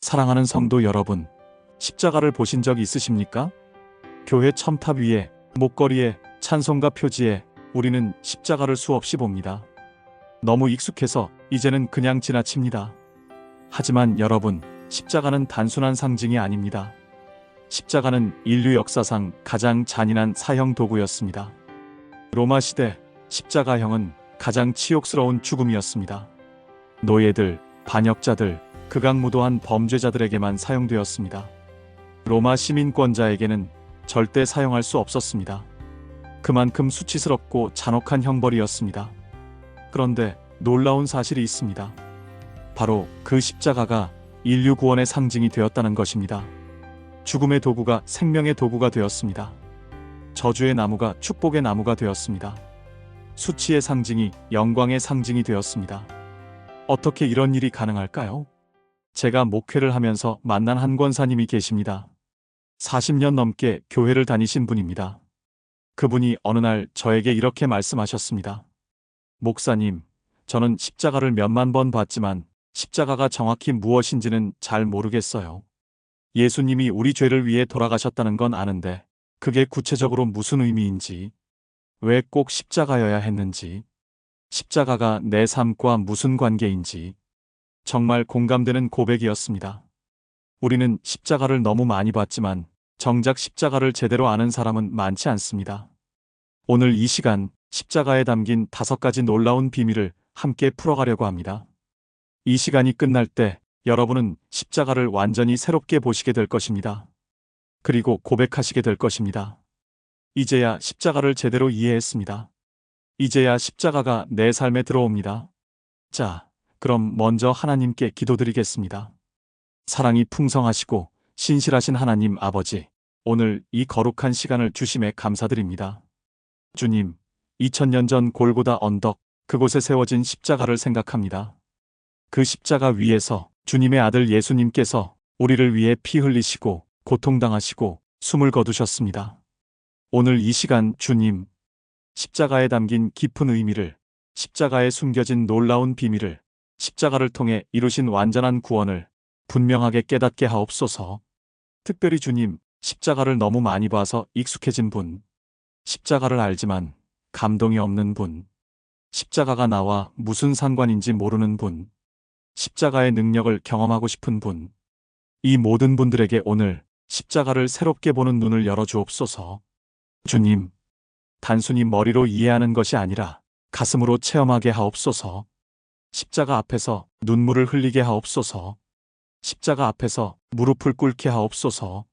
사랑하는 성도 여러분, 십자가를 보신 적 있으십니까? 교회 첨탑 위에, 목걸이에, 찬송가 표지에 우리는 십자가를 수없이 봅니다. 너무 익숙해서 이제는 그냥 지나칩니다. 하지만 여러분, 십자가는 단순한 상징이 아닙니다. 십자가는 인류 역사상 가장 잔인한 사형 도구였습니다. 로마 시대 십자가형은 가장 치욕스러운 죽음이었습니다. 노예들, 반역자들, 극악무도한 범죄자들에게만 사용되었습니다. 로마 시민권자에게는 절대 사용할 수 없었습니다. 그만큼 수치스럽고 잔혹한 형벌이었습니다. 그런데 놀라운 사실이 있습니다. 바로 그 십자가가 인류 구원의 상징이 되었다는 것입니다. 죽음의 도구가 생명의 도구가 되었습니다. 저주의 나무가 축복의 나무가 되었습니다. 수치의 상징이 영광의 상징이 되었습니다. 어떻게 이런 일이 가능할까요? 제가 목회를 하면서 만난 한 권사님이 계십니다. 40년 넘게 교회를 다니신 분입니다. 그분이 어느 날 저에게 이렇게 말씀하셨습니다. 목사님, 저는 십자가를 몇만 번 봤지만 십자가가 정확히 무엇인지는 잘 모르겠어요. 예수님이 우리 죄를 위해 돌아가셨다는 건 아는데 그게 구체적으로 무슨 의미인지, 왜 꼭 십자가여야 했는지, 십자가가 내 삶과 무슨 관계인지 정말 공감되는 고백이었습니다. 우리는 십자가를 너무 많이 봤지만 정작 십자가를 제대로 아는 사람은 많지 않습니다. 오늘 이 시간 십자가에 담긴 5가지 놀라운 비밀을 함께 풀어가려고 합니다. 이 시간이 끝날 때 여러분은 십자가를 완전히 새롭게 보시게 될 것입니다. 그리고 고백하시게 될 것입니다. 이제야 십자가를 제대로 이해했습니다. 이제야 십자가가 내 삶에 들어옵니다. 자, 그럼 먼저 하나님께 기도드리겠습니다. 사랑이 풍성하시고 신실하신 하나님 아버지, 오늘 이 거룩한 시간을 주심에 감사드립니다. 주님, 2000년 전 골고다 언덕, 그곳에 세워진 십자가를 생각합니다. 그 십자가 위에서 주님의 아들 예수님께서 우리를 위해 피 흘리시고 고통당하시고 숨을 거두셨습니다. 오늘 이 시간 주님, 십자가에 담긴 깊은 의미를, 십자가에 숨겨진 놀라운 비밀을, 십자가를 통해 이루신 완전한 구원을 분명하게 깨닫게 하옵소서. 특별히 주님, 십자가를 너무 많이 봐서 익숙해진 분, 십자가를 알지만 감동이 없는 분, 십자가가 나와 무슨 상관인지 모르는 분, 십자가의 능력을 경험하고 싶은 분, 이 모든 분들에게 오늘 십자가를 새롭게 보는 눈을 열어주옵소서. 주님, 단순히 머리로 이해하는 것이 아니라 가슴으로 체험하게 하옵소서. 십자가 앞에서 눈물을 흘리게 하옵소서. 십자가 앞에서 무릎을 꿇게 하옵소서.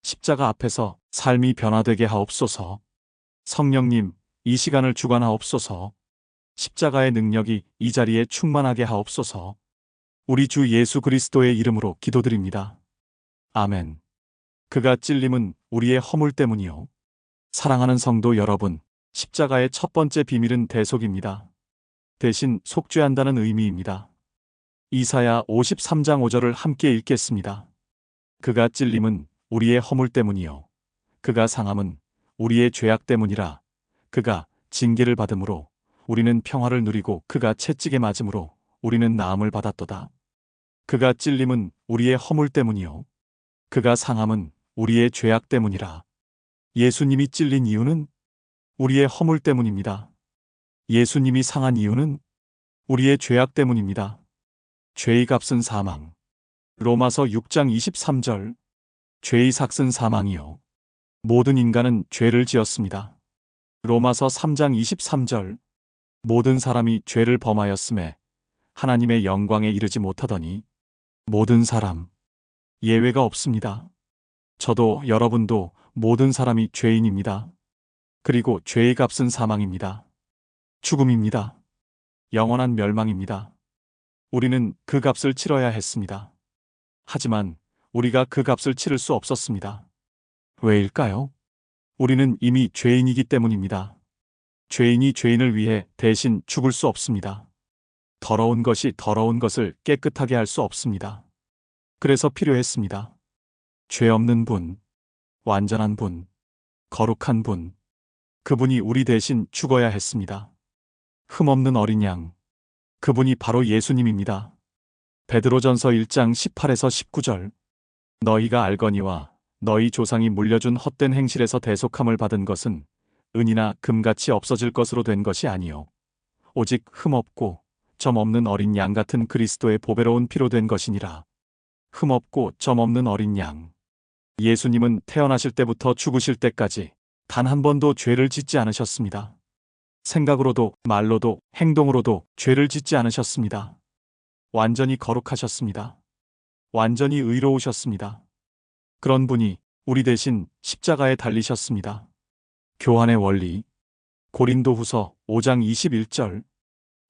십자가 앞에서 삶이 변화되게 하옵소서. 성령님, 이 시간을 주관하옵소서. 십자가의 능력이 이 자리에 충만하게 하옵소서. 우리 주 예수 그리스도의 이름으로 기도드립니다. 아멘. 그가 찔림은 우리의 허물 때문이요. 사랑하는 성도 여러분, 십자가의 첫 번째 비밀은 대속입니다. 대신 속죄한다는 의미입니다. 이사야 53장 5절을 함께 읽겠습니다. 그가 찔림은 우리의 허물 때문이요. 그가 상함은 우리의 죄악 때문이라. 그가 징계를 받음으로 우리는 평화를 누리고 그가 채찍에 맞음으로 우리는 나음을 받았도다. 그가 찔림은 우리의 허물 때문이요. 그가 상함은 우리의 죄악 때문이라. 예수님이 찔린 이유는 우리의 허물 때문입니다. 예수님이 상한 이유는 우리의 죄악 때문입니다. 죄의 값은 사망. 로마서 6장 23절. 죄의 삭은 사망이요. 모든 인간은 죄를 지었습니다. 로마서 3장 23절. 모든 사람이 죄를 범하였음에 하나님의 영광에 이르지 못하더니 모든 사람, 예외가 없습니다. 저도 여러분도 모든 사람이 죄인입니다. 그리고 죄의 값은 사망입니다. 죽음입니다. 영원한 멸망입니다. 우리는 그 값을 치러야 했습니다. 하지만 우리가 그 값을 치를 수 없었습니다. 왜일까요? 우리는 이미 죄인이기 때문입니다. 죄인이 죄인을 위해 대신 죽을 수 없습니다. 더러운 것이 더러운 것을 깨끗하게 할 수 없습니다. 그래서 필요했습니다. 죄 없는 분, 완전한 분, 거룩한 분, 그분이 우리 대신 죽어야 했습니다. 흠없는 어린 양, 그분이 바로 예수님입니다. 베드로전서 1장 18에서 19절. 너희가 알거니와 너희 조상이 물려준 헛된 행실에서 대속함을 받은 것은 은이나 금같이 없어질 것으로 된 것이 아니요 오직 흠없고 점 없는 어린 양 같은 그리스도의 보배로운 피로 된 것이니라. 흠없고 점 없는 어린 양. 예수님은 태어나실 때부터 죽으실 때까지 단 한 번도 죄를 짓지 않으셨습니다. 생각으로도 말로도 행동으로도 죄를 짓지 않으셨습니다. 완전히 거룩하셨습니다. 완전히 의로우셨습니다. 그런 분이 우리 대신 십자가에 달리셨습니다. 교환의 원리. 고린도후서 5장 21절.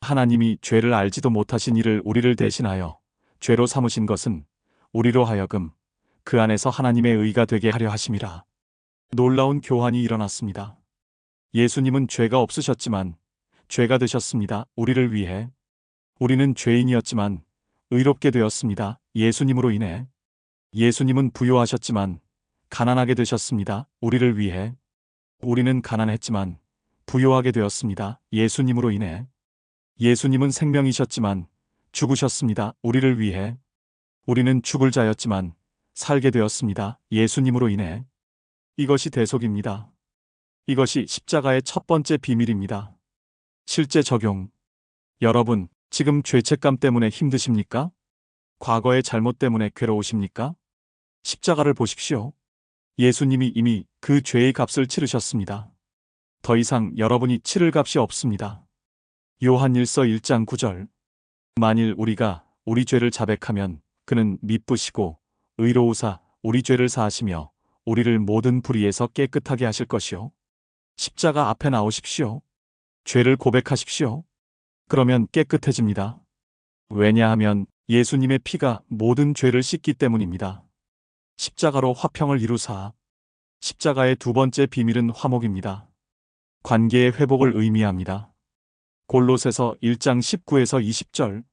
하나님이 죄를 알지도 못하신 이를 우리를 대신하여 죄로 삼으신 것은 우리로 하여금 그 안에서 하나님의 의가 되게 하려 하심이라. 놀라운 교환이 일어났습니다. 예수님은 죄가 없으셨지만 죄가 되셨습니다. 우리를 위해. 우리는 죄인이었지만 의롭게 되었습니다. 예수님으로 인해. 예수님은 부요하셨지만 가난하게 되셨습니다. 우리를 위해. 우리는 가난했지만 부요하게 되었습니다. 예수님으로 인해. 예수님은 생명이셨지만 죽으셨습니다. 우리를 위해. 우리는 죽을 자였지만 살게 되었습니다. 예수님으로 인해. 이것이 대속입니다. 이것이 십자가의 첫 번째 비밀입니다. 실제 적용. 여러분, 지금 죄책감 때문에 힘드십니까? 과거의 잘못 때문에 괴로우십니까? 십자가를 보십시오. 예수님이 이미 그 죄의 값을 치르셨습니다. 더 이상 여러분이 치를 값이 없습니다. 요한일서 1장 9절. 만일 우리가 우리 죄를 자백하면 그는 미쁘시고 의로우사 우리 죄를 사하시며 우리를 모든 불의에서 깨끗하게 하실 것이요. 십자가 앞에 나오십시오. 죄를 고백하십시오. 그러면 깨끗해집니다. 왜냐하면 예수님의 피가 모든 죄를 씻기 때문입니다. 십자가로 화평을 이루사. 십자가의 두 번째 비밀은 화목입니다. 관계의 회복을 의미합니다. 골로새서 1장 19에서 20절.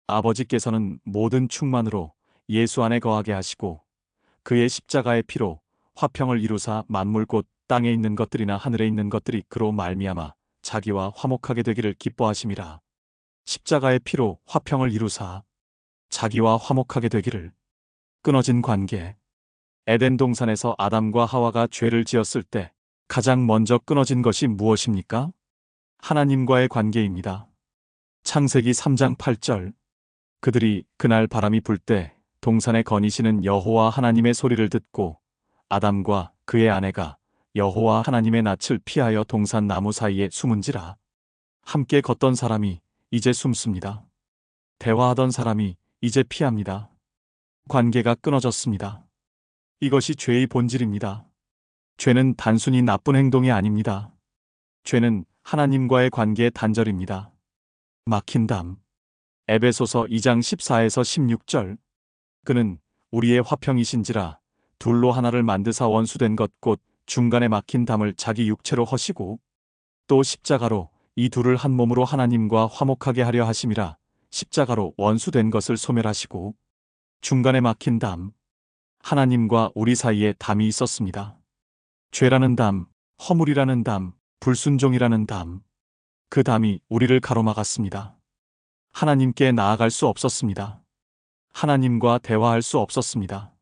아버지께서는 모든 충만으로 예수 안에 거하게 하시고 그의 십자가의 피로 화평을 이루사 만물 곧 땅에 있는 것들이나 하늘에 있는 것들이 그로 말미암아 자기와 화목하게 되기를 기뻐하심이라. 십자가의 피로 화평을 이루사 자기와 화목하게 되기를. 끊어진 관계. 에덴 동산에서 아담과 하와가 죄를 지었을 때 가장 먼저 끊어진 것이 무엇입니까? 하나님과의 관계입니다. 창세기 3장 8절. 그들이 그날 바람이 불 때 동산에 거니시는 여호와 하나님의 소리를 듣고 아담과 그의 아내가 여호와 하나님의 낯을 피하여 동산 나무 사이에 숨은지라. 함께 걷던 사람이 이제 숨습니다. 대화하던 사람이 이제 피합니다. 관계가 끊어졌습니다. 이것이 죄의 본질입니다. 죄는 단순히 나쁜 행동이 아닙니다. 죄는 하나님과의 관계의 단절입니다. 막힌 담. 에베소서 2장 14에서 16절. 그는 우리의 화평이신지라 둘로 하나를 만드사 원수된 것 곧 중간에 막힌 담을 자기 육체로 허시고 또 십자가로 이 둘을 한 몸으로 하나님과 화목하게 하려 하심이라. 십자가로 원수된 것을 소멸하시고 중간에 막힌 담. 하나님과 우리 사이에 담이 있었습니다. 죄라는 담, 허물이라는 담, 불순종이라는 담. 그 담이 우리를 가로막았습니다. 하나님께 나아갈 수 없었습니다. 하나님과 대화할 수 없었습니다.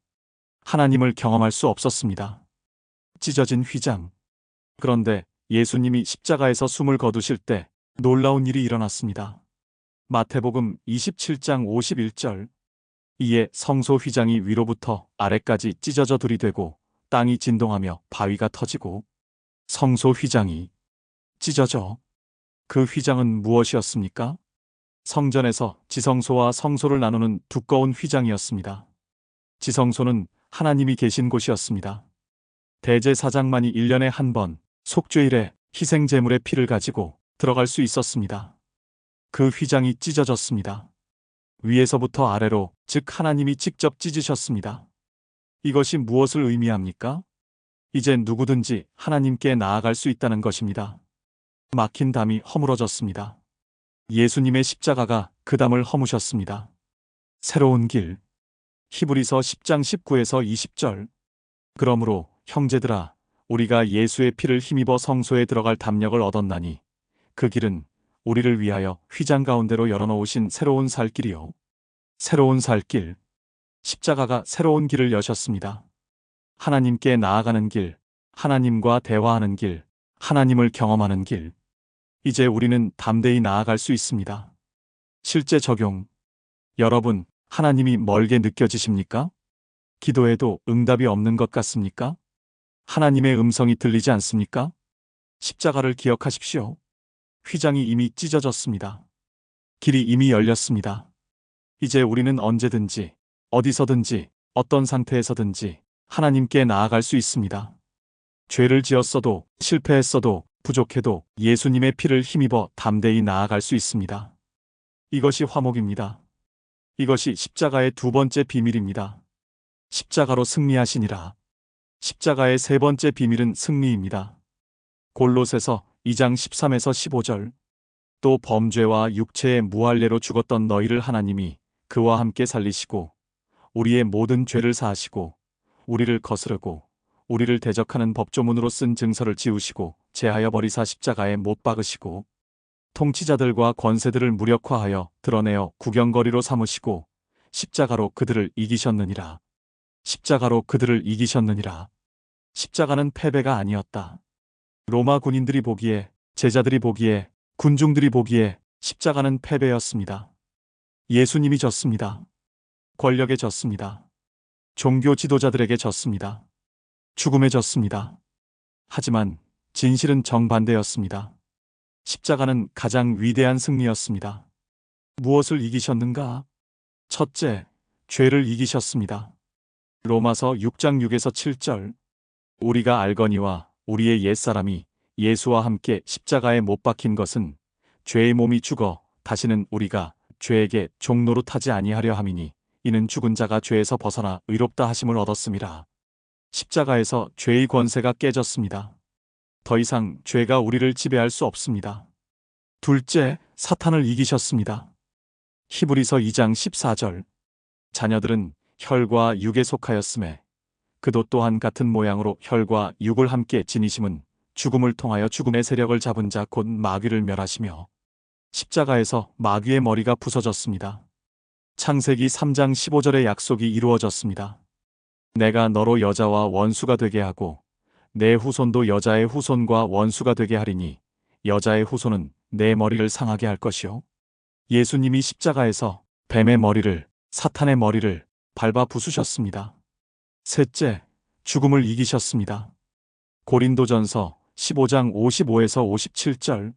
하나님을 경험할 수 없었습니다. 찢어진 휘장. 그런데 예수님이 십자가에서 숨을 거두실 때 놀라운 일이 일어났습니다. 마태복음 27장 51절. 이에 성소 휘장이 위로부터 아래까지 찢어져 들이되고 땅이 진동하며 바위가 터지고. 성소 휘장이 찢어져. 그 휘장은 무엇이었습니까? 성전에서 지성소와 성소를 나누는 두꺼운 휘장이었습니다. 지성소는 하나님이 계신 곳이었습니다. 대제사장만이 1년에 한 번 속죄일에 희생제물의 피를 가지고 들어갈 수 있었습니다. 그 휘장이 찢어졌습니다. 위에서부터 아래로, 즉 하나님이 직접 찢으셨습니다. 이것이 무엇을 의미합니까? 이제 누구든지 하나님께 나아갈 수 있다는 것입니다. 막힌 담이 허물어졌습니다. 예수님의 십자가가 그 담을 허무셨습니다. 새로운 길. 히브리서 10장 19에서 20절. 그러므로 형제들아 우리가 예수의 피를 힘입어 성소에 들어갈 담력을 얻었나니 그 길은 우리를 위하여 휘장 가운데로 열어놓으신 새로운 살 길이요 새로운 살 길. 십자가가 새로운 길을 여셨습니다. 하나님께 나아가는 길, 하나님과 대화하는 길, 하나님을 경험하는 길. 이제 우리는 담대히 나아갈 수 있습니다. 실제 적용. 여러분, 하나님이 멀게 느껴지십니까? 기도해도 응답이 없는 것 같습니까? 하나님의 음성이 들리지 않습니까? 십자가를 기억하십시오. 휘장이 이미 찢어졌습니다. 길이 이미 열렸습니다. 이제 우리는 언제든지, 어디서든지, 어떤 상태에서든지 하나님께 나아갈 수 있습니다. 죄를 지었어도, 실패했어도, 부족해도 예수님의 피를 힘입어 담대히 나아갈 수 있습니다. 이것이 화목입니다. 이것이 십자가의 두 번째 비밀입니다. 십자가로 승리하시니라. 십자가의 세 번째 비밀은 승리입니다. 골로새서 2장 13에서 15절. 또 범죄와 육체의 무할례로 죽었던 너희를 하나님이 그와 함께 살리시고 우리의 모든 죄를 사하시고 우리를 거스르고 우리를 대적하는 법조문으로 쓴 증서를 지우시고 제하여 버리사 십자가에 못 박으시고 통치자들과 권세들을 무력화하여 드러내어 구경거리로 삼으시고 십자가로 그들을 이기셨느니라. 십자가로 그들을 이기셨느니라. 십자가는 패배가 아니었다. 로마 군인들이 보기에, 제자들이 보기에, 군중들이 보기에 십자가는 패배였습니다. 예수님이 졌습니다. 권력에 졌습니다. 종교 지도자들에게 졌습니다. 죽음에 졌습니다. 하지만 진실은 정반대였습니다. 십자가는 가장 위대한 승리였습니다. 무엇을 이기셨는가? 첫째, 죄를 이기셨습니다. 로마서 6장 6에서 7절. 우리가 알거니와 우리의 옛사람이 예수와 함께 십자가에 못 박힌 것은 죄의 몸이 죽어 다시는 우리가 죄에게 종노릇하지 아니하려 함이니 이는 죽은 자가 죄에서 벗어나 의롭다 하심을 얻었음이라. 십자가에서 죄의 권세가 깨졌습니다. 더 이상 죄가 우리를 지배할 수 없습니다. 둘째, 사탄을 이기셨습니다. 히브리서 2장 14절. 자녀들은 혈과 육에 속하였음에 그도 또한 같은 모양으로 혈과 육을 함께 지니심은 죽음을 통하여 죽음의 세력을 잡은 자 곧 마귀를 멸하시며 십자가에서 마귀의 머리가 부서졌습니다. 창세기 3장 15절의 약속이 이루어졌습니다. 내가 너로 여자와 원수가 되게 하고 내 후손도 여자의 후손과 원수가 되게 하리니 여자의 후손은 내 머리를 상하게 할 것이요. 예수님이 십자가에서 뱀의 머리를, 사탄의 머리를 밟아 부수셨습니다. 셋째, 죽음을 이기셨습니다. 고린도전서 15장 55에서 57절.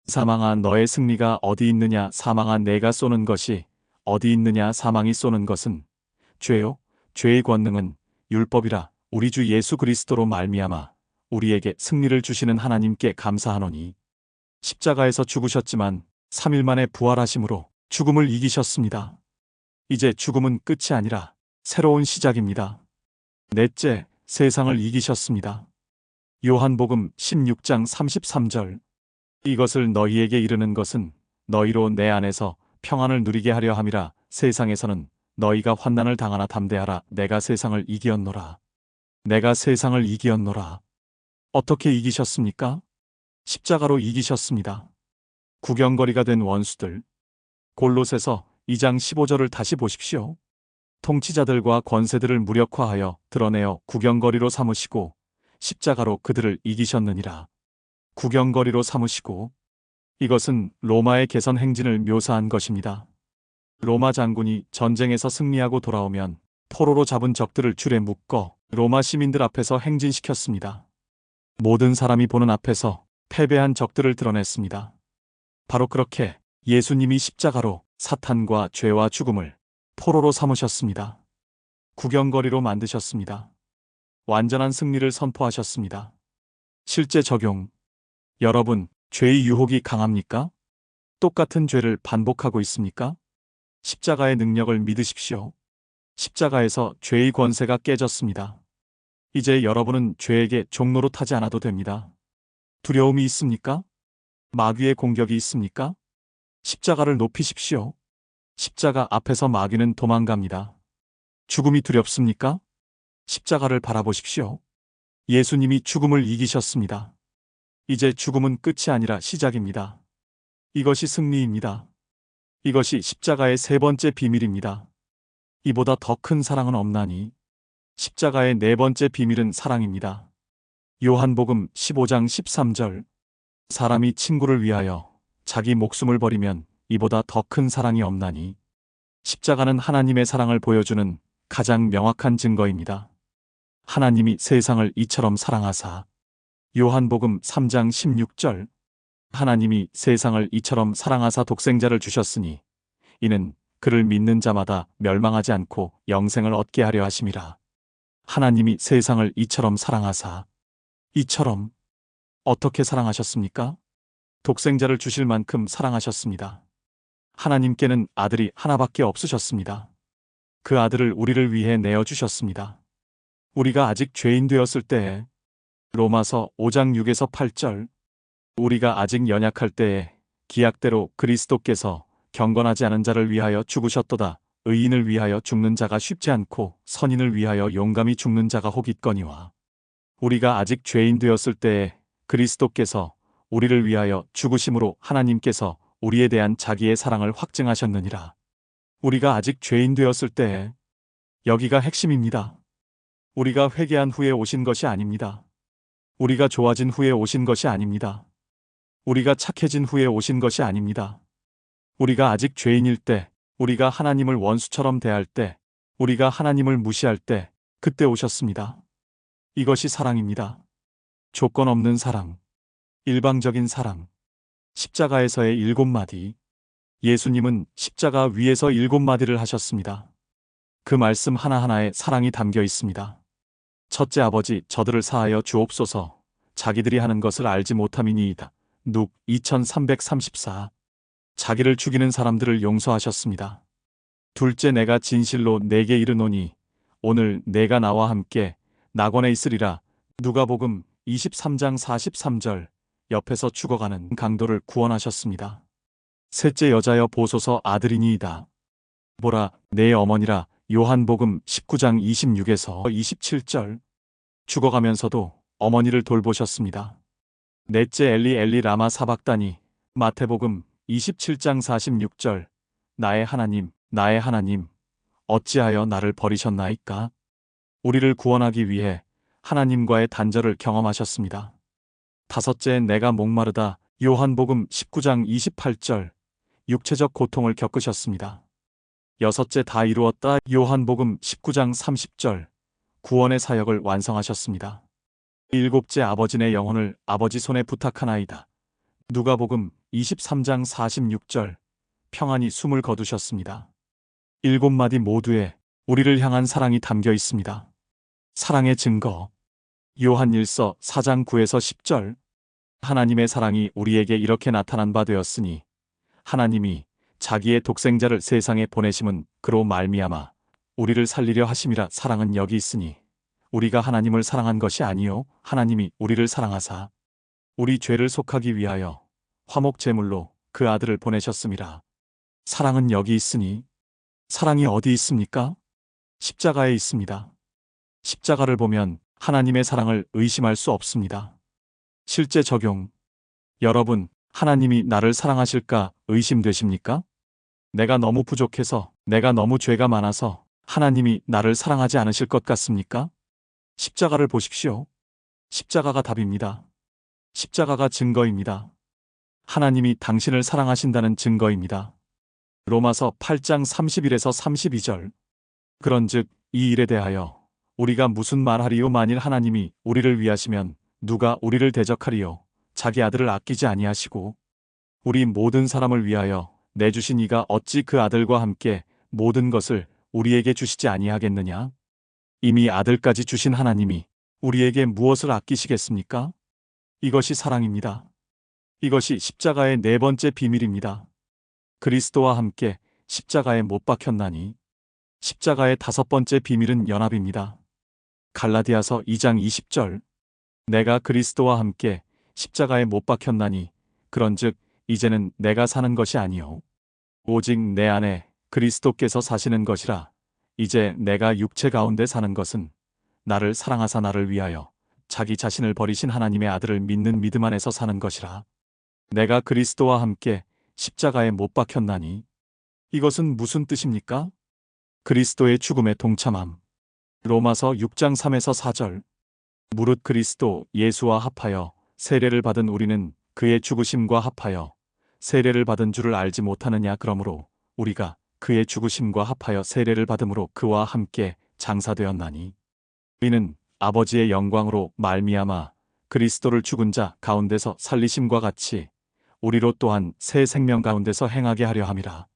사망아 너의 승리가 어디 있느냐? 사망아 내가 쏘는 것이 어디 있느냐? 사망이 쏘는 것은 죄요. 죄의 권능은 율법이라. 우리 주 예수 그리스도로 말미암아 우리에게 승리를 주시는 하나님께 감사하노니. 십자가에서 죽으셨지만 3일 만에 부활하심으로 죽음을 이기셨습니다. 이제 죽음은 끝이 아니라 새로운 시작입니다. 넷째, 세상을 이기셨습니다. 요한복음 16장 33절. 이것을 너희에게 이르는 것은 너희로 내 안에서 평안을 누리게 하려 함이라. 세상에서는 너희가 환난을 당하나 담대하라. 내가 세상을 이기었노라. 내가 세상을 이기었노라. 어떻게 이기셨습니까? 십자가로 이기셨습니다. 구경거리가 된 원수들. 골로새서 2장 15절을 다시 보십시오. 통치자들과 권세들을 무력화하여 드러내어 구경거리로 삼으시고 십자가로 그들을 이기셨느니라. 구경거리로 삼으시고. 이것은 로마의 개선 행진을 묘사한 것입니다. 로마 장군이 전쟁에서 승리하고 돌아오면 포로로 잡은 적들을 줄에 묶어 로마 시민들 앞에서 행진시켰습니다. 모든 사람이 보는 앞에서 패배한 적들을 드러냈습니다. 바로 그렇게 예수님이 십자가로 사탄과 죄와 죽음을 포로로 삼으셨습니다. 구경거리로 만드셨습니다. 완전한 승리를 선포하셨습니다. 실제 적용. 여러분, 죄의 유혹이 강합니까? 똑같은 죄를 반복하고 있습니까? 십자가의 능력을 믿으십시오. 십자가에서 죄의 권세가 깨졌습니다. 이제 여러분은 죄에게 종노릇하지 않아도 됩니다. 두려움이 있습니까? 마귀의 공격이 있습니까? 십자가를 높이십시오. 십자가 앞에서 마귀는 도망갑니다. 죽음이 두렵습니까? 십자가를 바라보십시오. 예수님이 죽음을 이기셨습니다. 이제 죽음은 끝이 아니라 시작입니다. 이것이 승리입니다. 이것이 십자가의 세 번째 비밀입니다. 이보다 더 큰 사랑은 없나니. 십자가의 네 번째 비밀은 사랑입니다. 요한복음 15장 13절. 사람이 친구를 위하여 자기 목숨을 버리면 이보다 더 큰 사랑이 없나니. 십자가는 하나님의 사랑을 보여주는 가장 명확한 증거입니다. 하나님이 세상을 이처럼 사랑하사. 요한복음 3장 16절. 하나님이 세상을 이처럼 사랑하사 독생자를 주셨으니 이는 그를 믿는 자마다 멸망하지 않고 영생을 얻게 하려 하심이라. 하나님이 세상을 이처럼 사랑하사. 이처럼 어떻게 사랑하셨습니까? 독생자를 주실 만큼 사랑하셨습니다. 하나님께는 아들이 하나밖에 없으셨습니다. 그 아들을 우리를 위해 내어주셨습니다. 우리가 아직 죄인 되었을 때에. 로마서 5장 6에서 8절. 우리가 아직 연약할 때에 기약대로 그리스도께서 경건하지 않은 자를 위하여 죽으셨도다. 의인을 위하여 죽는 자가 쉽지 않고 선인을 위하여 용감히 죽는 자가 혹 있거니와. 우리가 아직 죄인 되었을 때에 그리스도께서 우리를 위하여 죽으심으로 하나님께서 우리에 대한 자기의 사랑을 확증하셨느니라. 우리가 아직 죄인 되었을 때에. 여기가 핵심입니다. 우리가 회개한 후에 오신 것이 아닙니다. 우리가 좋아진 후에 오신 것이 아닙니다. 우리가 착해진 후에 오신 것이 아닙니다. 우리가 아직 죄인일 때, 우리가 하나님을 원수처럼 대할 때, 우리가 하나님을 무시할 때, 그때 오셨습니다. 이것이 사랑입니다. 조건 없는 사랑, 일방적인 사랑. 십자가에서의 7마디. 예수님은 십자가 위에서 7마디를 하셨습니다. 그 말씀 하나하나에 사랑이 담겨 있습니다. 첫째, 아버지 저들을 사하여 주옵소서. 자기들이 하는 것을 알지 못함이니이다. 룩 2334. 자기를 죽이는 사람들을 용서하셨습니다. 둘째, 내가 진실로 내게 이르노니 오늘 내가 나와 함께 낙원에 있으리라. 누가복음 23장 43절. 옆에서 죽어가는 강도를 구원하셨습니다. 셋째, 여자여 보소서 아들이니이다. 보라 내 어머니라. 요한복음 19장 26에서 27절. 죽어가면서도 어머니를 돌보셨습니다. 넷째, 엘리 엘리 라마 사박다니. 마태복음 27장 46절. 나의 하나님, 나의 하나님, 어찌하여 나를 버리셨나이까? 우리를 구원하기 위해 하나님과의 단절을 경험하셨습니다. 다섯째, 내가 목마르다. 요한복음 19장 28절. 육체적 고통을 겪으셨습니다. 여섯째, 다 이루었다. 요한복음 19장 30절. 구원의 사역을 완성하셨습니다. 일곱째, 아버지 내 영혼을 아버지 손에 부탁하나이다. 누가복음 23장 46절. 평안히 숨을 거두셨습니다. 7마디 모두에 우리를 향한 사랑이 담겨 있습니다. 사랑의 증거. 요한 1서 4장 9에서 10절. 하나님의 사랑이 우리에게 이렇게 나타난 바 되었으니 하나님이 자기의 독생자를 세상에 보내심은 그로 말미암아 우리를 살리려 하심이라. 사랑은 여기 있으니 우리가 하나님을 사랑한 것이 아니요 하나님이 우리를 사랑하사 우리 죄를 속하기 위하여 화목 제물로 그 아들을 보내셨음이라. 사랑은 여기 있으니. 사랑이 어디 있습니까? 십자가에 있습니다. 십자가를 보면 하나님의 사랑을 의심할 수 없습니다. 실제 적용. 여러분, 하나님이 나를 사랑하실까 의심되십니까? 내가 너무 부족해서, 내가 너무 죄가 많아서 하나님이 나를 사랑하지 않으실 것 같습니까? 십자가를 보십시오. 십자가가 답입니다. 십자가가 증거입니다. 하나님이 당신을 사랑하신다는 증거입니다. 로마서 8장 31에서 32절. 그런즉 이 일에 대하여 우리가 무슨 말하리요? 만일 하나님이 우리를 위하시면 누가 우리를 대적하리요? 자기 아들을 아끼지 아니하시고 우리 모든 사람을 위하여 내주신 이가 어찌 그 아들과 함께 모든 것을 우리에게 주시지 아니하겠느냐? 이미 아들까지 주신 하나님이 우리에게 무엇을 아끼시겠습니까? 이것이 사랑입니다. 이것이 십자가의 네 번째 비밀입니다. 그리스도와 함께 십자가에 못 박혔나니. 십자가의 다섯 번째 비밀은 연합입니다. 갈라디아서 2장 20절. 내가 그리스도와 함께 십자가에 못 박혔나니 그런즉 이제는 내가 사는 것이 아니요 오직 내 안에 그리스도께서 사시는 것이라. 이제 내가 육체 가운데 사는 것은 나를 사랑하사 나를 위하여 자기 자신을 버리신 하나님의 아들을 믿는 믿음 안에서 사는 것이라. 내가 그리스도와 함께 십자가에 못 박혔나니. 이것은 무슨 뜻입니까? 그리스도의 죽음에 동참함. 로마서 6장 3에서 4절. 무릇 그리스도 예수와 합하여 세례를 받은 우리는 그의 죽으심과 합하여 세례를 받은 줄을 알지 못하느냐. 그러므로 우리가 그의 죽으심과 합하여 세례를 받음으로 그와 함께 장사되었나니 우리는 아버지의 영광으로 말미암아 그리스도를 죽은 자 가운데서 살리심과 같이 우리로 또한 새 생명 가운데서 행하게 하려 함이라.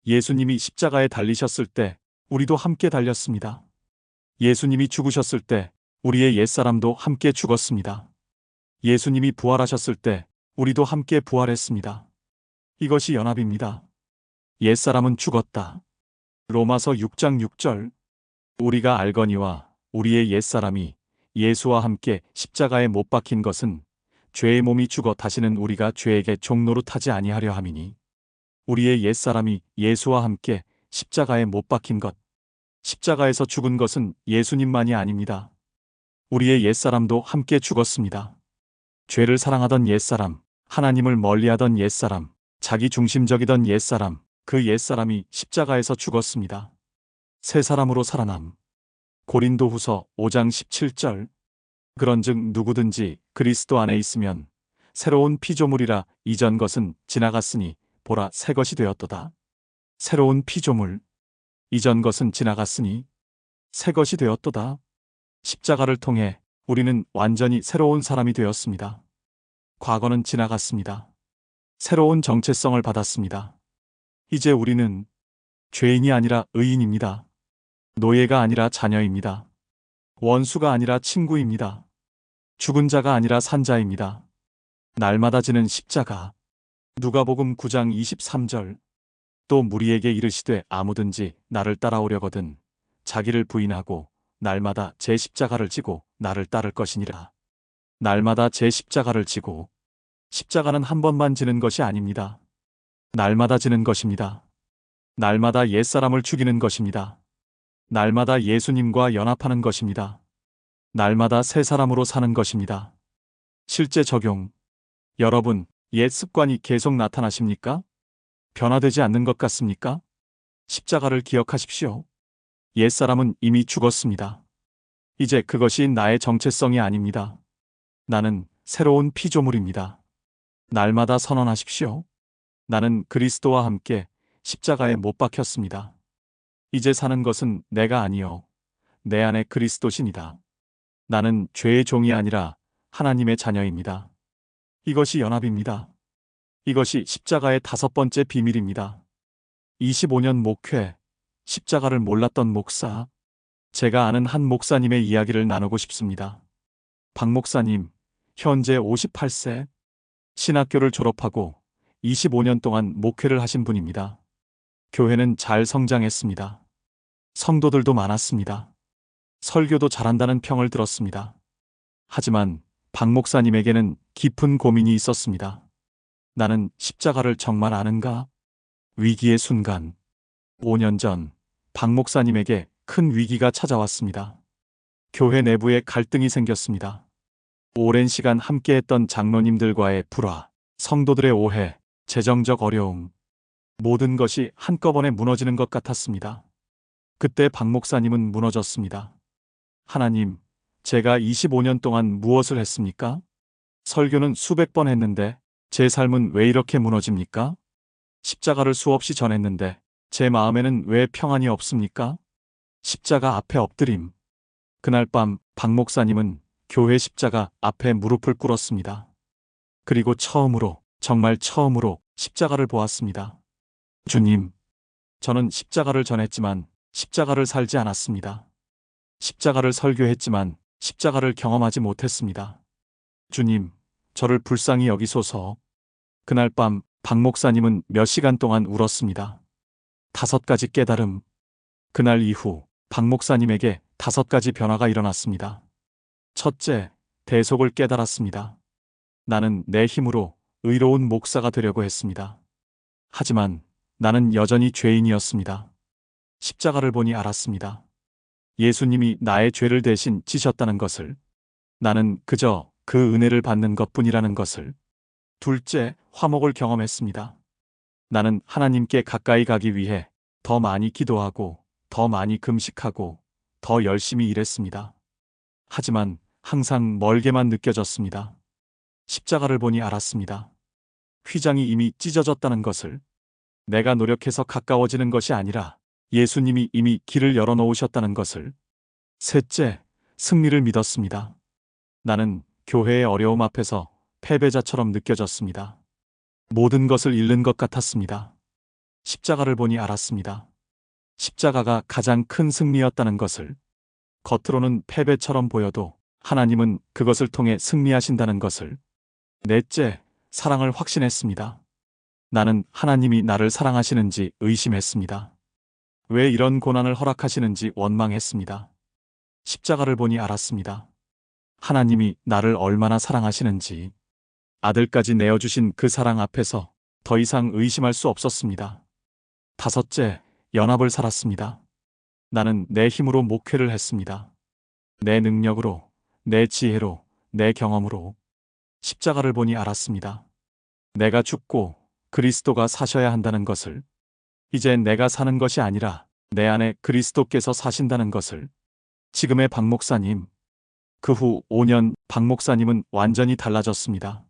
예수님이 십자가에 달리셨을 때 우리도 함께 달렸습니다. 예수님이 죽으셨을 때 우리의 옛사람도 함께 죽었습니다. 예수님이 부활하셨을 때 우리도 함께 부활했습니다. 이것이 연합입니다. 옛사람은 죽었다. 로마서 6장 6절. 우리가 알거니와 우리의 옛사람이 예수와 함께 십자가에 못 박힌 것은 죄의 몸이 죽어 다시는 우리가 죄에게 종노릇하지 아니하려 함이니 우리의 옛사람이 예수와 함께 십자가에 못 박힌 것, 십자가에서 죽은 것은 예수님만이 아닙니다. 우리의 옛사람도 함께 죽었습니다. 죄를 사랑하던 옛사람, 하나님을 멀리하던 옛사람, 자기 중심적이던 옛사람, 그 옛사람이 십자가에서 죽었습니다. 새 사람으로 살아남. 고린도후서 5장 17절. 그런즉 누구든지 그리스도 안에 있으면 새로운 피조물이라. 이전 것은 지나갔으니 보라 새 것이 되었도다. 새로운 피조물. 이전 것은 지나갔으니 새 것이 되었도다. 십자가를 통해 우리는 완전히 새로운 사람이 되었습니다. 과거는 지나갔습니다. 새로운 정체성을 받았습니다. 이제 우리는 죄인이 아니라 의인입니다. 노예가 아니라 자녀입니다. 원수가 아니라 친구입니다. 죽은 자가 아니라 산 자입니다. 날마다 지는 십자가. 누가복음 9장 23절. 또 무리에게 이르시되 아무든지 나를 따라오려거든 자기를 부인하고 날마다 제 십자가를 지고 나를 따를 것이니라. 날마다 제 십자가를 지고. 십자가는 한 번만 지는 것이 아닙니다. 날마다 지는 것입니다. 날마다 옛사람을 죽이는 것입니다. 날마다 예수님과 연합하는 것입니다. 날마다 새 사람으로 사는 것입니다. 실제 적용. 여러분, 옛 습관이 계속 나타나십니까? 변화되지 않는 것 같습니까? 십자가를 기억하십시오. 옛사람은 이미 죽었습니다. 이제 그것이 나의 정체성이 아닙니다. 나는 새로운 피조물입니다. 날마다 선언하십시오. 나는 그리스도와 함께 십자가에 못 박혔습니다. 이제 사는 것은 내가 아니요 내 안에 그리스도신이다. 나는 죄의 종이 아니라 하나님의 자녀입니다. 이것이 연합입니다. 이것이 십자가의 5번째 비밀입니다. 25년 목회, 십자가를 몰랐던 목사. 제가 아는 한 목사님의 이야기를 나누고 싶습니다. 박 목사님, 현재 58세, 신학교를 졸업하고 25년 동안 목회를 하신 분입니다. 교회는 잘 성장했습니다. 성도들도 많았습니다. 설교도 잘한다는 평을 들었습니다. 하지만 박 목사님에게는 깊은 고민이 있었습니다. 나는 십자가를 정말 아는가? 위기의 순간. 5년 전 박 목사님에게 큰 위기가 찾아왔습니다. 교회 내부에 갈등이 생겼습니다. 오랜 시간 함께했던 장로님들과의 불화, 성도들의 오해, 재정적 어려움. 모든 것이 한꺼번에 무너지는 것 같았습니다. 그때 박 목사님은 무너졌습니다. 하나님, 제가 25년 동안 무엇을 했습니까? 설교는 수백 번 했는데 제 삶은 왜 이렇게 무너집니까? 십자가를 수없이 전했는데 제 마음에는 왜 평안이 없습니까? 십자가 앞에 엎드림. 그날 밤 박 목사님은 교회 십자가 앞에 무릎을 꿇었습니다. 그리고 처음으로, 정말 처음으로 십자가를 보았습니다. 주님, 저는 십자가를 전했지만 십자가를 살지 않았습니다. 십자가를 설교했지만 십자가를 경험하지 못했습니다. 주님, 저를 불쌍히 여기소서. 그날 밤 박 목사님은 몇 시간 동안 울었습니다. 5가지 깨달음. 그날 이후 박 목사님에게 5가지 변화가 일어났습니다. 첫째, 대속을 깨달았습니다. 나는 내 힘으로 의로운 목사가 되려고 했습니다. 하지만 나는 여전히 죄인이었습니다. 십자가를 보니 알았습니다. 예수님이 나의 죄를 대신 지셨다는 것을. 나는 그저 그 은혜를 받는 것뿐이라는 것을. 둘째, 화목을 경험했습니다. 나는 하나님께 가까이 가기 위해 더 많이 기도하고, 더 많이 금식하고, 더 열심히 일했습니다. 하지만 항상 멀게만 느껴졌습니다. 십자가를 보니 알았습니다. 휘장이 이미 찢어졌다는 것을. 내가 노력해서 가까워지는 것이 아니라 예수님이 이미 길을 열어놓으셨다는 것을. 셋째, 승리를 믿었습니다. 나는 교회의 어려움 앞에서 패배자처럼 느껴졌습니다. 모든 것을 잃는 것 같았습니다. 십자가를 보니 알았습니다. 십자가가 가장 큰 승리였다는 것을. 겉으로는 패배처럼 보여도 하나님은 그것을 통해 승리하신다는 것을. 넷째, 사랑을 확신했습니다. 나는 하나님이 나를 사랑하시는지 의심했습니다. 왜 이런 고난을 허락하시는지 원망했습니다. 십자가를 보니 알았습니다. 하나님이 나를 얼마나 사랑하시는지. 아들까지 내어주신 그 사랑 앞에서 더 이상 의심할 수 없었습니다. 다섯째, 연합을 살았습니다. 나는 내 힘으로 목회를 했습니다. 내 능력으로, 내 지혜로, 내 경험으로. 십자가를 보니 알았습니다. 내가 죽고 그리스도가 사셔야 한다는 것을. 이제 내가 사는 것이 아니라 내 안에 그리스도께서 사신다는 것을. 지금의 박 목사님. 그 후 5년 박 목사님은 완전히 달라졌습니다.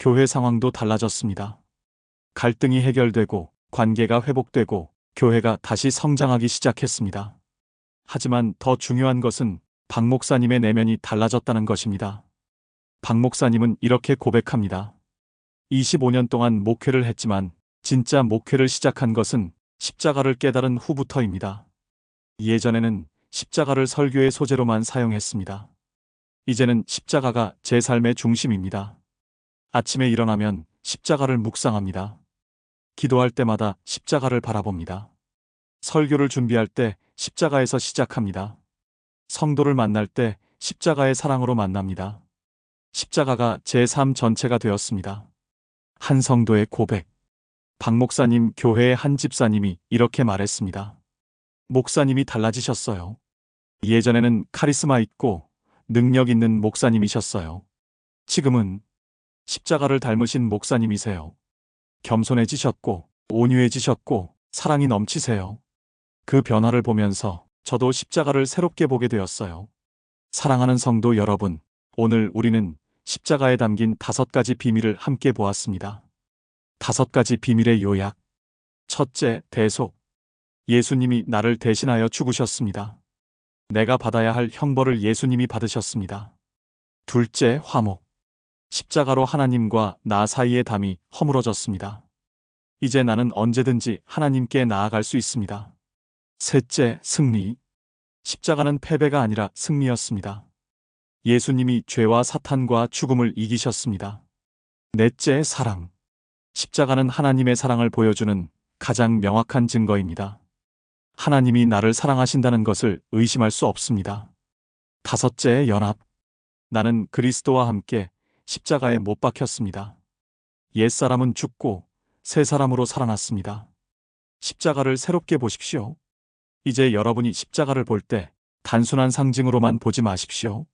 교회 상황도 달라졌습니다. 갈등이 해결되고 관계가 회복되고 교회가 다시 성장하기 시작했습니다. 하지만 더 중요한 것은 박 목사님의 내면이 달라졌다는 것입니다. 박 목사님은 이렇게 고백합니다. 25년 동안 목회를 했지만 진짜 목회를 시작한 것은 십자가를 깨달은 후부터입니다. 예전에는 십자가를 설교의 소재로만 사용했습니다. 이제는 십자가가 제 삶의 중심입니다. 아침에 일어나면 십자가를 묵상합니다. 기도할 때마다 십자가를 바라봅니다. 설교를 준비할 때 십자가에서 시작합니다. 성도를 만날 때 십자가의 사랑으로 만납니다. 십자가가 제 삶 전체가 되었습니다. 한 성도의 고백. 박 목사님 교회의 한 집사님이 이렇게 말했습니다. 목사님이 달라지셨어요. 예전에는 카리스마 있고 능력 있는 목사님이셨어요. 지금은 십자가를 닮으신 목사님이세요. 겸손해지셨고 온유해지셨고 사랑이 넘치세요. 그 변화를 보면서 저도 십자가를 새롭게 보게 되었어요. 사랑하는 성도 여러분, 오늘 우리는 십자가에 담긴 5가지 비밀을 함께 보았습니다. 5가지 비밀의 요약. 첫째, 대속. 예수님이 나를 대신하여 죽으셨습니다. 내가 받아야 할 형벌을 예수님이 받으셨습니다. 둘째, 화목. 십자가로 하나님과 나 사이의 담이 허물어졌습니다. 이제 나는 언제든지 하나님께 나아갈 수 있습니다. 셋째, 승리. 십자가는 패배가 아니라 승리였습니다. 예수님이 죄와 사탄과 죽음을 이기셨습니다. 넷째, 사랑. 십자가는 하나님의 사랑을 보여주는 가장 명확한 증거입니다. 하나님이 나를 사랑하신다는 것을 의심할 수 없습니다. 다섯째, 연합. 나는 그리스도와 함께 십자가에 못 박혔습니다. 옛사람은 죽고 새 사람으로 살아났습니다. 십자가를 새롭게 보십시오. 이제 여러분이 십자가를 볼 때 단순한 상징으로만 보지 마십시오.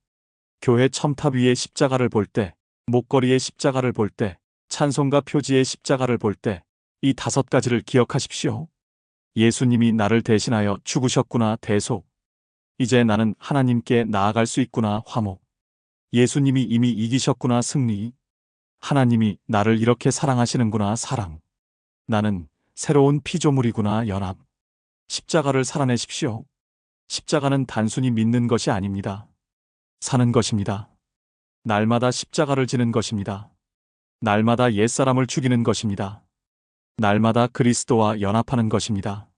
교회 첨탑 위에 십자가를 볼 때, 목걸이에 십자가를 볼 때, 찬송가 표지에 십자가를 볼 때, 이 5가지를 기억하십시오. 예수님이 나를 대신하여 죽으셨구나, 대속. 이제 나는 하나님께 나아갈 수 있구나, 화목. 예수님이 이미 이기셨구나, 승리. 하나님이 나를 이렇게 사랑하시는구나, 사랑. 나는 새로운 피조물이구나, 연합. 십자가를 살아내십시오. 십자가는 단순히 믿는 것이 아닙니다. 사는 것입니다. 날마다 십자가를 지는 것입니다. 날마다 옛사람을 죽이는 것입니다. 날마다 그리스도와 연합하는 것입니다.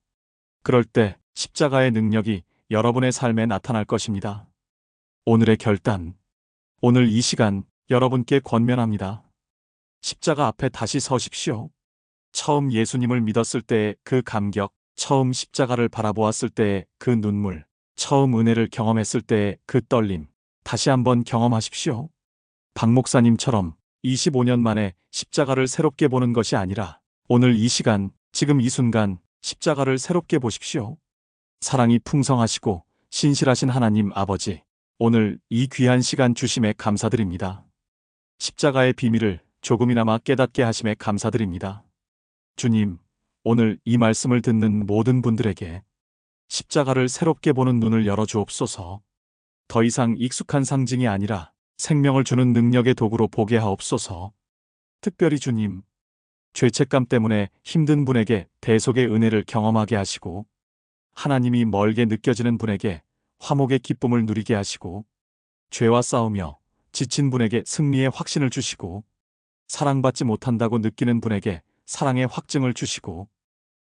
그럴 때 십자가의 능력이 여러분의 삶에 나타날 것입니다. 오늘의 결단. 오늘 이 시간 여러분께 권면합니다. 십자가 앞에 다시 서십시오. 처음 예수님을 믿었을 때의 그 감격, 처음 십자가를 바라보았을 때의 그 눈물, 처음 은혜를 경험했을 때의 그 떨림, 다시 한번 경험하십시오. 박 목사님처럼 25년 만에 십자가를 새롭게 보는 것이 아니라 오늘 이 시간, 지금 이 순간 십자가를 새롭게 보십시오. 사랑이 풍성하시고 신실하신 하나님 아버지, 오늘 이 귀한 시간 주심에 감사드립니다. 십자가의 비밀을 조금이나마 깨닫게 하심에 감사드립니다. 주님, 오늘 이 말씀을 듣는 모든 분들에게 십자가를 새롭게 보는 눈을 열어주옵소서. 더 이상 익숙한 상징이 아니라 생명을 주는 능력의 도구로 보게 하옵소서. 특별히 주님, 죄책감 때문에 힘든 분에게 대속의 은혜를 경험하게 하시고, 하나님이 멀게 느껴지는 분에게 화목의 기쁨을 누리게 하시고, 죄와 싸우며 지친 분에게 승리의 확신을 주시고, 사랑받지 못한다고 느끼는 분에게 사랑의 확증을 주시고,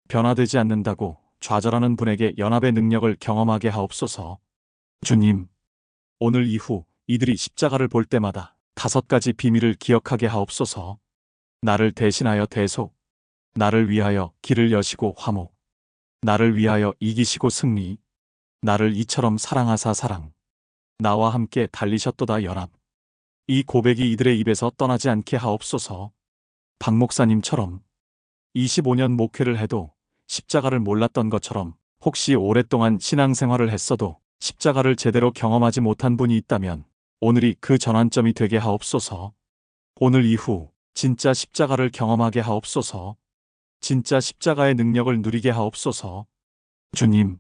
변화되지 않는다고 좌절하는 분에게 연합의 능력을 경험하게 하옵소서. 주님, 오늘 이후 이들이 십자가를 볼 때마다 5가지 비밀을 기억하게 하옵소서. 나를 대신하여 대속, 나를 위하여 길을 여시고 화목, 나를 위하여 이기시고 승리, 나를 이처럼 사랑하사 사랑, 나와 함께 달리셨도다 연합. 이 고백이 이들의 입에서 떠나지 않게 하옵소서. 박 목사님처럼 25년 목회를 해도 십자가를 몰랐던 것처럼 혹시 오랫동안 신앙생활을 했어도 십자가를 제대로 경험하지 못한 분이 있다면 오늘이 그 전환점이 되게 하옵소서. 오늘 이후 진짜 십자가를 경험하게 하옵소서. 진짜 십자가의 능력을 누리게 하옵소서. 주님,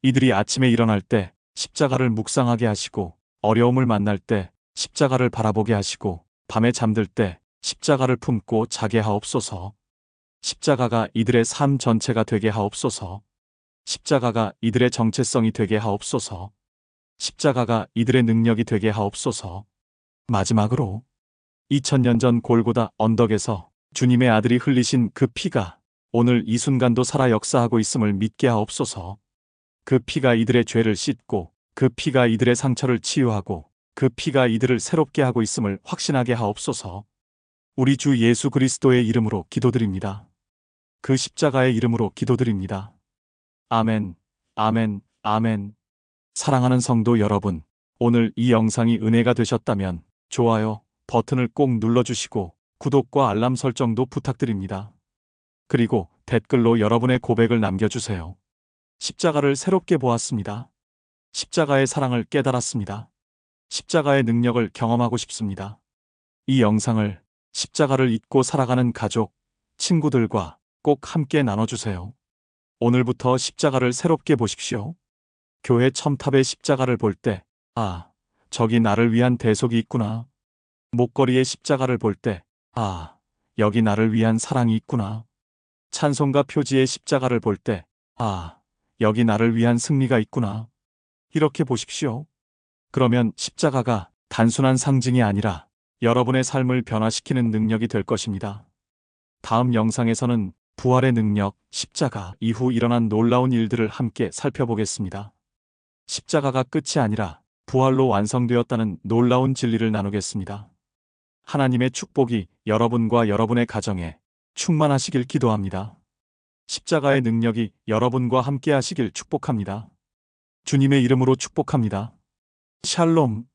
이들이 아침에 일어날 때 십자가를 묵상하게 하시고, 어려움을 만날 때 십자가를 바라보게 하시고, 밤에 잠들 때 십자가를 품고 자게 하옵소서. 십자가가 이들의 삶 전체가 되게 하옵소서. 십자가가 이들의 정체성이 되게 하옵소서. 십자가가 이들의 능력이 되게 하옵소서. 마지막으로 2000년 전 골고다 언덕에서 주님의 아들이 흘리신 그 피가 오늘 이 순간도 살아 역사하고 있음을 믿게 하옵소서. 그 피가 이들의 죄를 씻고, 그 피가 이들의 상처를 치유하고, 그 피가 이들을 새롭게 하고 있음을 확신하게 하옵소서. 우리 주 예수 그리스도의 이름으로 기도드립니다. 그 십자가의 이름으로 기도드립니다. 아멘, 아멘, 아멘. 사랑하는 성도 여러분, 오늘 이 영상이 은혜가 되셨다면 좋아요 버튼을 꼭 눌러주시고 구독과 알람 설정도 부탁드립니다. 그리고 댓글로 여러분의 고백을 남겨주세요. 십자가를 새롭게 보았습니다. 십자가의 사랑을 깨달았습니다. 십자가의 능력을 경험하고 싶습니다. 이 영상을 십자가를 잊고 살아가는 가족, 친구들과 꼭 함께 나눠주세요. 오늘부터 십자가를 새롭게 보십시오. 교회 첨탑의 십자가를 볼 때, 아, 저기 나를 위한 대속이 있구나. 목걸이의 십자가를 볼 때, 아, 여기 나를 위한 사랑이 있구나. 찬송가 표지의 십자가를 볼 때, 아, 여기 나를 위한 승리가 있구나. 이렇게 보십시오. 그러면 십자가가 단순한 상징이 아니라 여러분의 삶을 변화시키는 능력이 될 것입니다. 다음 영상에서는 부활의 능력, 십자가 이후 일어난 놀라운 일들을 함께 살펴보겠습니다. 십자가가 끝이 아니라 부활로 완성되었다는 놀라운 진리를 나누겠습니다. 하나님의 축복이 여러분과 여러분의 가정에 충만하시길 기도합니다. 십자가의 능력이 여러분과 함께 하시길 축복합니다. 주님의 이름으로 축복합니다. 샬롬.